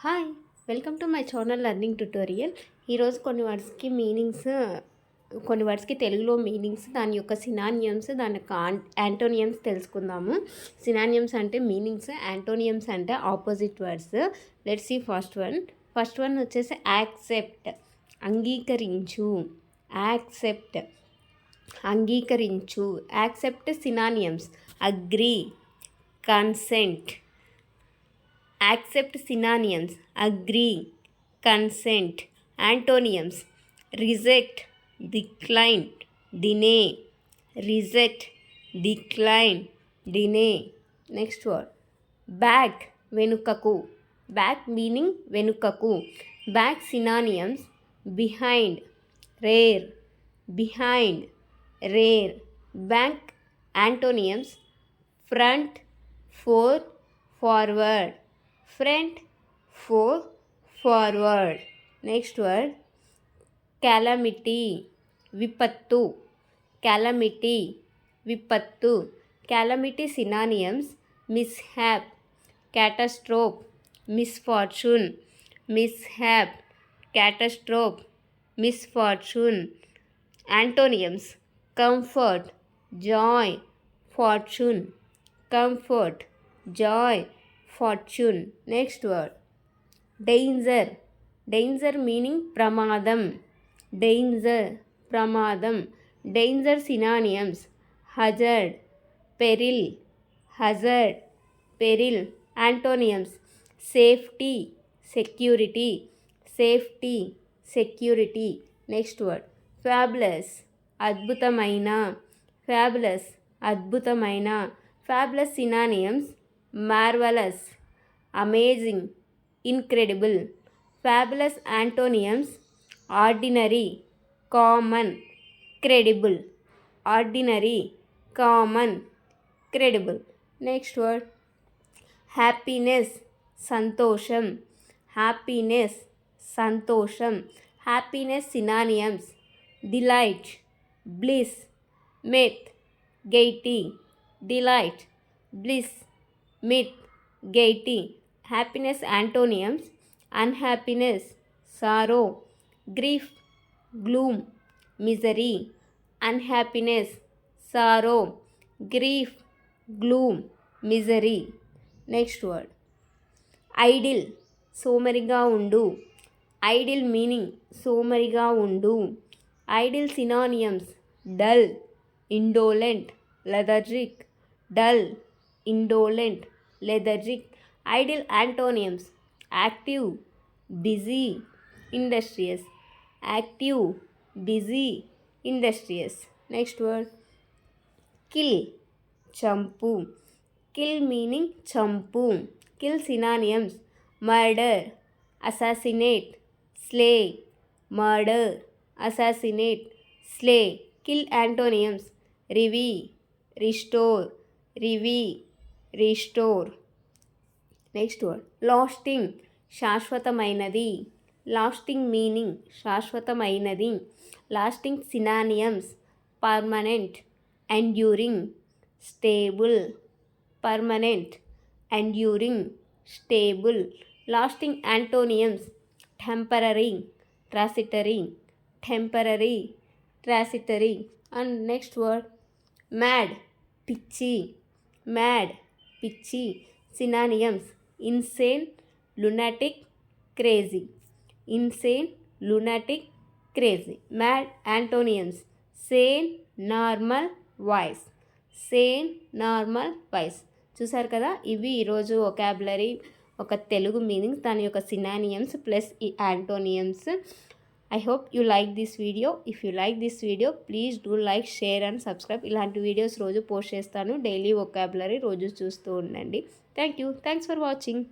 Hi, welcome to my channel learning tutorial. ఈరోజు కొన్ని వర్డ్స్కి తెలుగులో మీనింగ్స్, దాని యొక్క సినానియమ్స్, దాని యొక్క యాంటోనియమ్స్ తెలుసుకుందాము. సినానియమ్స్ అంటే మీనింగ్స్, యాంటోనియమ్స్ అంటే opposite words. Let's see first one వచ్చేసి యాక్సెప్ట్, అంగీకరించు. యాక్సెప్ట్, అంగీకరించు. Accept synonyms: agree, consent. Accept synonyms: agree, consent. Antonyms: reject, decline, deny. Reject, decline, deny. Next word, back, venukaku. Back meaning venukaku. Back synonyms: behind, rear, behind, rear. Back antonyms: front, for, forward. Front, for, forward. Next word, calamity, vipattu. Calamity, vipattu. Calamity synonyms: mishap, catastrophe, misfortune. Mishap, catastrophe, misfortune. Antonyms: comfort, joy, fortune. Comfort, joy, fortune. Next word, danger. Danger meaning pramadam. Danger, pramadam. Danger synonyms: hazard, peril. Hazard, peril. Antonyms: safety, security. Safety, security. Next word, fabulous, adbhutamaina. Fabulous, adbhutamaina. Fabulous synonyms: marvelous, amazing, incredible. Fabulous antonyms: ordinary, common, credible. Ordinary, common, credible. Next word, happiness, santosham. Happiness, santosham. Happiness synonyms: delight, bliss, mirth, gaiety. Delight, bliss, mirth, gaiety. Happiness antonyms: unhappiness, sorrow, grief, gloom, misery. Unhappiness, sorrow, grief, gloom, misery. Next word, idle, సోమరిగా ఉండు. Idle meaning సోమరిగా ఉండు. Idle synonyms: dull, indolent, lethargic. Dull, indolent, lethargic. Ideal antonyms: active, busy, industrious. Active, busy, industrious. Next word, kill, చంపు. Kill meaning చంపు. Kill synonyms: murder, assassinate, slay. Murder, assassinate, slay. Kill antonyms: revie, restore, revie, restore. Next word, lasting, శాశ్వతమైనది. Lasting meaning శాశ్వతమైనది. Lasting synonyms: permanent, enduring, stable. Permanent, enduring, stable. Lasting antonyms: temporary, transitory. Temporary, transitory. And next word, mad, పిచ్చి. Mad, పిచ్చి. Synonyms: insane, lunatic, crazy. Insane, lunatic, crazy. Mad antonyms: sane, normal, wise. Sane, normal, wise. చూసారు కదా, ఇవి ఈరోజు vocabulary, ఒక Telugu meanings, దాని యొక్క synonyms plus ఈ antonyms. I hope you like this video. If you like this video, please do like, share and subscribe. ఇలాంటి videos రోజు పోస్ట్ చేస్తాను. డైలీ వొకాబులరీ రోజు చూస్తూ ఉండండి. Thank you. Thanks for watching.